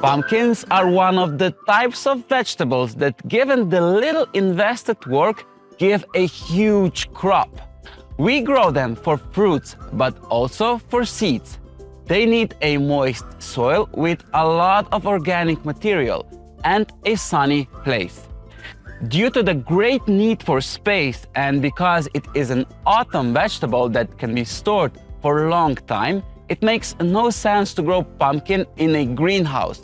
Pumpkins are one of the types of vegetables that, given the little invested work, give a huge crop. We grow them for fruits, but also for seeds. They need a moist soil with a lot of organic material and a sunny place. Due to the great need for space and because it is an autumn vegetable that can be stored for a long time, it makes no sense to grow pumpkin in a greenhouse.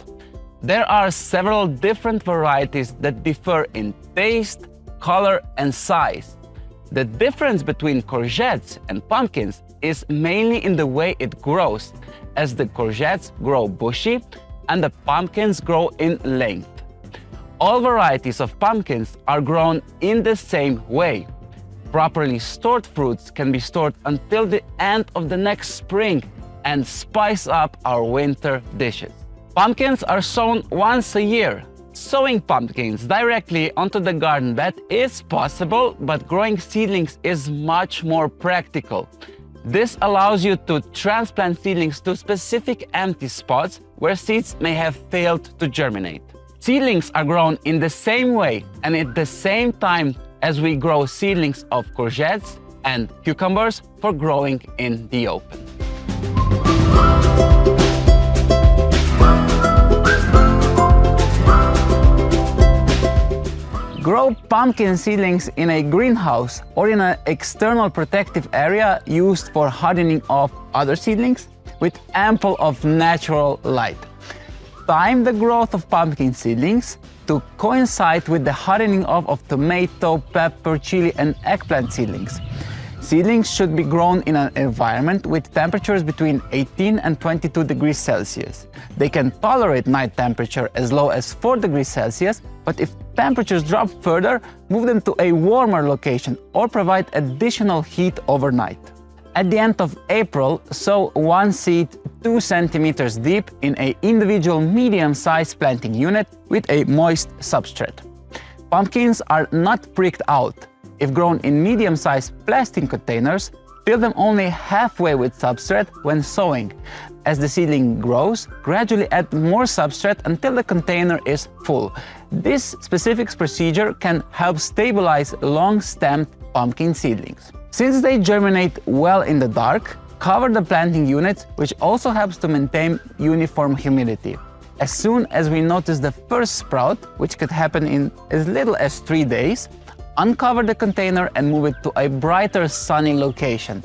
There are several different varieties that differ in taste, color, and size. The difference between courgettes and pumpkins is mainly in the way it grows, as the courgettes grow bushy and the pumpkins grow in length. All varieties of pumpkins are grown in the same way. Properly stored fruits can be stored until the end of the next spring and spice up our winter dishes. Pumpkins are sown once a year. Sowing pumpkins directly onto the garden bed is possible, but growing seedlings is much more practical. This allows you to transplant seedlings to specific empty spots where seeds may have failed to germinate. Seedlings are grown in the same way and at the same time as we grow seedlings of courgettes and cucumbers for growing in the open. Grow pumpkin seedlings in a greenhouse or in an external protective area used for hardening off other seedlings with ample of natural light. Time the growth of pumpkin seedlings to coincide with the hardening off of tomato, pepper, chili, and eggplant seedlings. Seedlings should be grown in an environment with temperatures between 18 and 22 degrees Celsius. They can tolerate night temperature as low as 4 degrees Celsius, but if temperatures drop further, move them to a warmer location or provide additional heat overnight. At the end of April, sow one seed 2 centimeters deep in an individual medium-sized planting unit with a moist substrate. Pumpkins are not pricked out. If grown in medium-sized plastic containers, fill them only halfway with substrate when sowing. As the seedling grows, gradually add more substrate until the container is full. This specific procedure can help stabilize long-stemmed pumpkin seedlings. Since they germinate well in the dark, cover the planting units, which also helps to maintain uniform humidity. As soon as we notice the first sprout, which could happen in as little as 3 days, uncover the container and move it to a brighter, sunny location.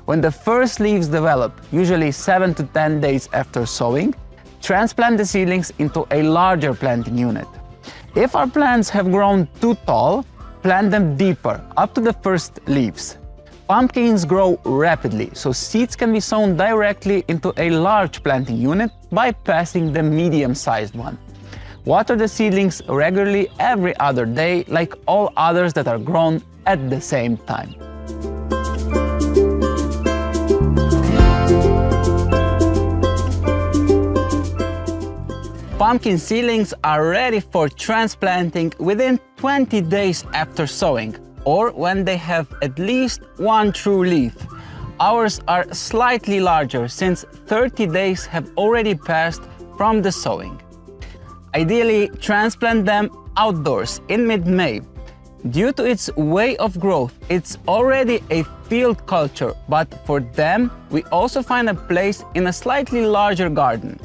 When the first leaves develop, usually 7 to 10 days after sowing, transplant the seedlings into a larger planting unit. If our plants have grown too tall, plant them deeper, up to the first leaves. Pumpkins grow rapidly, so seeds can be sown directly into a large planting unit by passing the medium-sized one. Water the seedlings regularly every other day, like all others that are grown at the same time. Pumpkin seedlings are ready for transplanting within 20 days after sowing, or when they have at least one true leaf. Ours are slightly larger since 30 days have already passed from the sowing. Ideally, transplant them outdoors in mid-May. Due to its way of growth, it's already a field culture, but for them, we also find a place in a slightly larger garden.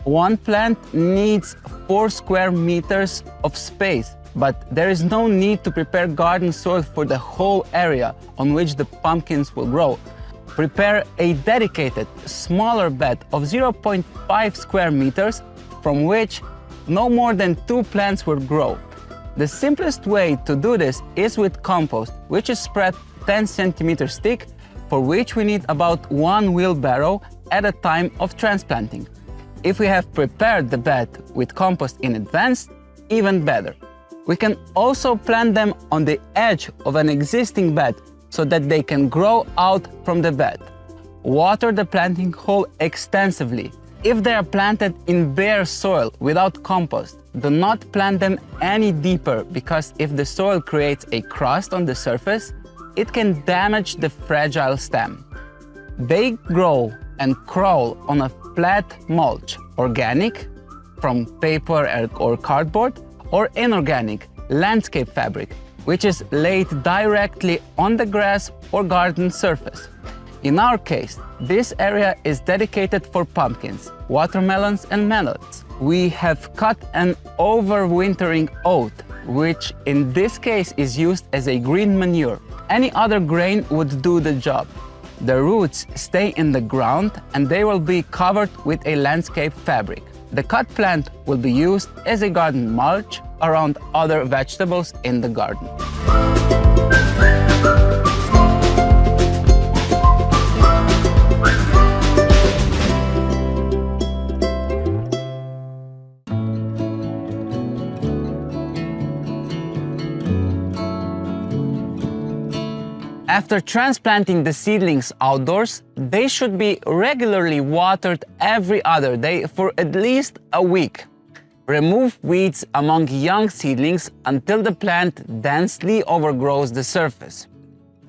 One plant needs 4 square meters of space, but there is no need to prepare garden soil for the whole area on which the pumpkins will grow. Prepare a dedicated, smaller bed of 0.5 square meters from which no more than 2 plants will grow. The simplest way to do this is with compost, which is spread 10 centimeters thick, for which we need about 1 wheelbarrow at a time of transplanting. If we have prepared the bed with compost in advance, even better. We can also plant them on the edge of an existing bed so that they can grow out from the bed. Water the planting hole extensively. If they are planted in bare soil without compost, do not plant them any deeper, because if the soil creates a crust on the surface, it can damage the fragile stem. They grow and crawl on a flat mulch, organic, from paper or cardboard, or inorganic, landscape fabric, which is laid directly on the grass or garden surface. In our case, this area is dedicated for pumpkins, watermelons and melons. We have cut an overwintering oat, which in this case is used as a green manure. Any other grain would do the job. The roots stay in the ground and they will be covered with a landscape fabric. The cut plant will be used as a garden mulch around other vegetables in the garden. After transplanting the seedlings outdoors, they should be regularly watered every other day for at least a week. Remove weeds among young seedlings until the plant densely overgrows the surface.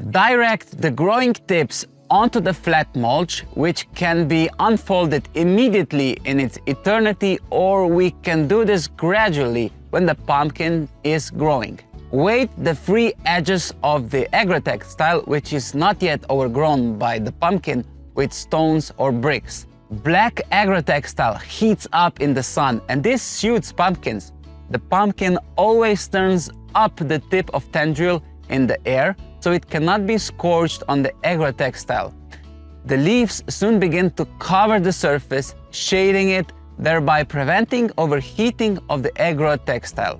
Direct the growing tips onto the flat mulch, which can be unfolded immediately in its eternity, or we can do this gradually when the pumpkin is growing. Weight the free edges of the agrotextile, which is not yet overgrown by the pumpkin, with stones or bricks. Black agrotextile heats up in the sun, and this suits pumpkins. The pumpkin always turns up the tip of tendril in the air, so it cannot be scorched on the agrotextile. The leaves soon begin to cover the surface, shading it, thereby preventing overheating of the agrotextile.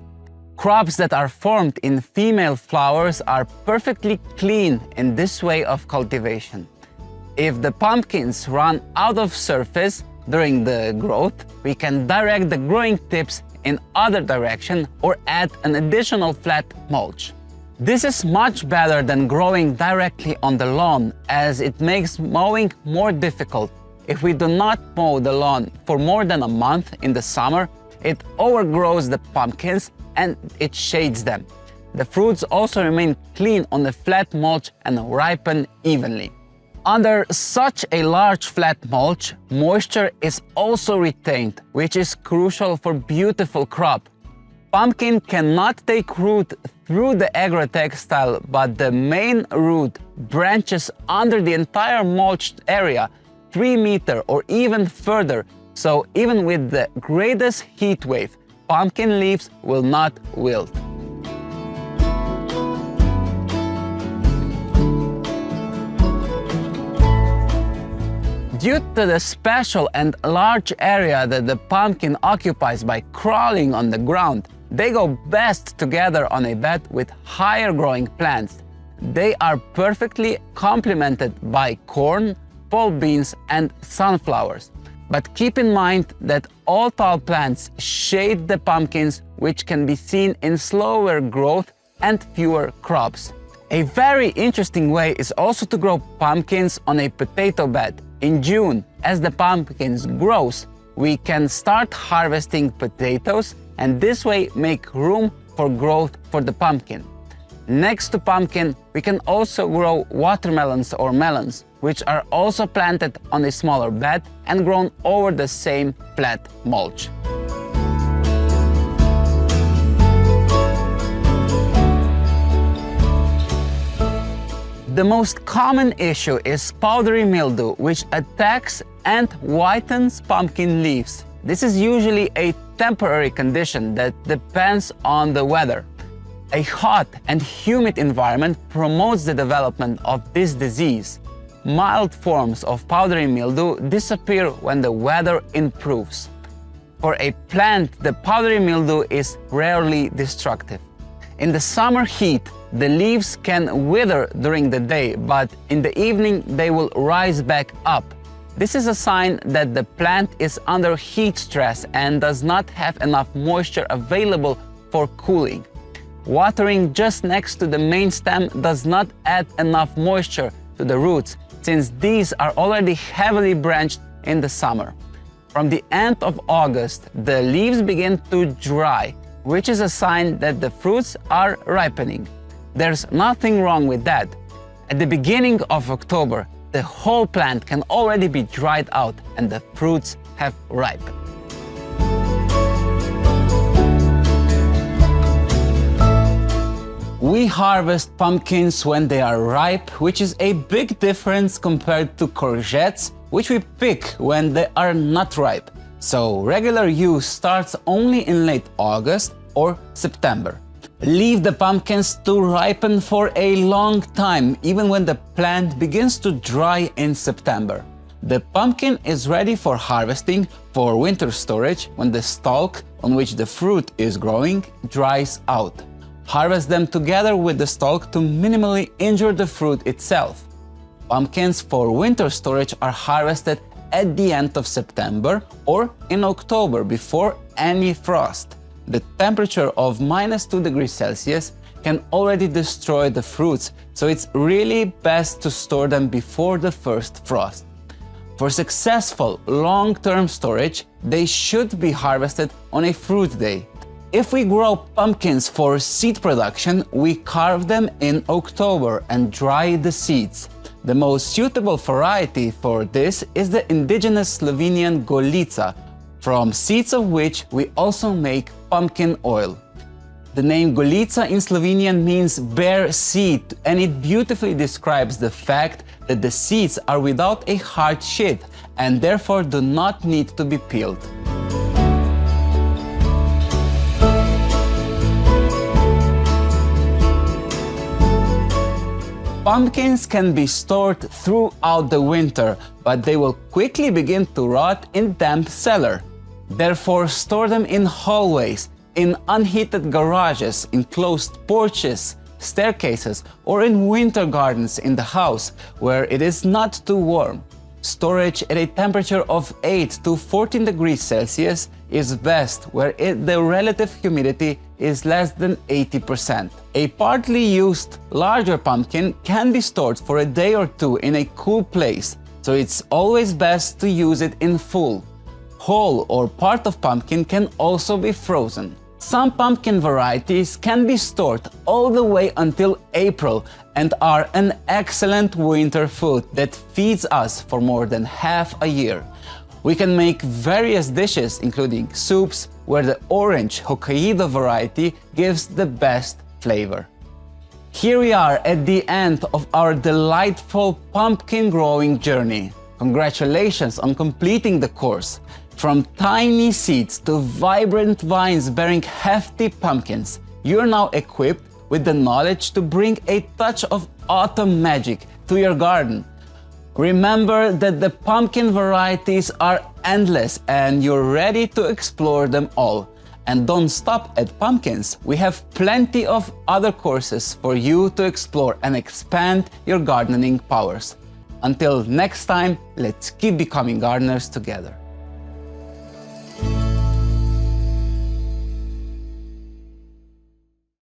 Crops that are formed in female flowers are perfectly clean in this way of cultivation. If the pumpkins run out of surface during the growth, we can direct the growing tips in other direction or add an additional flat mulch. This is much better than growing directly on the lawn, as it makes mowing more difficult. If we do not mow the lawn for more than a month in the summer, it overgrows the pumpkins and it shades them. The fruits also remain clean on the flat mulch and ripen evenly. Under such a large flat mulch, moisture is also retained, which is crucial for beautiful crop. Pumpkin cannot take root through the agrotextile, but the main root branches under the entire mulched area 3 meters or even further, so even with the greatest heat wave, pumpkin leaves will not wilt. Due to the special and large area that the pumpkin occupies by crawling on the ground, they go best together on a bed with higher growing plants. They are perfectly complemented by corn, pole beans, and sunflowers. But keep in mind that all tall plants shade the pumpkins, which can be seen in slower growth and fewer crops. A very interesting way is also to grow pumpkins on a potato bed. In June, as the pumpkins grows, we can start harvesting potatoes and this way make room for growth for the pumpkin. Next to pumpkin, we can also grow watermelons or melons, which are also planted on a smaller bed and grown over the same flat mulch. The most common issue is powdery mildew, which attacks and whitens pumpkin leaves. This is usually a temporary condition that depends on the weather. A hot and humid environment promotes the development of this disease. Mild forms of powdery mildew disappear when the weather improves. For a plant, the powdery mildew is rarely destructive. In the summer heat, the leaves can wither during the day, but in the evening they will rise back up. This is a sign that the plant is under heat stress and does not have enough moisture available for cooling. Watering just next to the main stem does not add enough moisture to the roots, since these are already heavily branched in the summer. From the end of August, the leaves begin to dry, which is a sign that the fruits are ripening. There's nothing wrong with that. At the beginning of October, the whole plant can already be dried out and the fruits have ripened. We harvest pumpkins when they are ripe, which is a big difference compared to courgettes, which we pick when they are not ripe. So regular use starts only in late August or September. Leave the pumpkins to ripen for a long time, even when the plant begins to dry in September. The pumpkin is ready for harvesting for winter storage when the stalk on which the fruit is growing dries out. Harvest them together with the stalk to minimally injure the fruit itself. Pumpkins for winter storage are harvested at the end of September or in October before any frost. The temperature of -2 degrees Celsius can already destroy the fruits, so it's really best to store them before the first frost. For successful long-term storage, they should be harvested on a fruit day. If we grow pumpkins for seed production, we carve them in October and dry the seeds. The most suitable variety for this is the indigenous Slovenian Golica, from seeds of which we also make pumpkin oil. The name Golica in Slovenian means bare seed, and it beautifully describes the fact that the seeds are without a hard sheath and therefore do not need to be peeled. Pumpkins can be stored throughout the winter, but they will quickly begin to rot in damp cellar. Therefore, store them in hallways, in unheated garages, in closed porches, staircases, or in winter gardens in the house, where it is not too warm. Storage at a temperature of 8 to 14 degrees Celsius is best, where the relative humidity is less than 80%. A partly used larger pumpkin can be stored for a day or two in a cool place, so it's always best to use it in full. Whole or part of pumpkin can also be frozen. Some pumpkin varieties can be stored all the way until April and are an excellent winter food that feeds us for more than half a year. We can make various dishes, including soups, where the orange Hokkaido variety gives the best flavor. Here we are at the end of our delightful pumpkin growing journey. Congratulations on completing the course. From tiny seeds to vibrant vines bearing hefty pumpkins, you're now equipped with the knowledge to bring a touch of autumn magic to your garden. Remember that the pumpkin varieties are endless and you're ready to explore them all. And don't stop at pumpkins. We have plenty of other courses for you to explore and expand your gardening powers. Until next time, let's keep becoming gardeners together.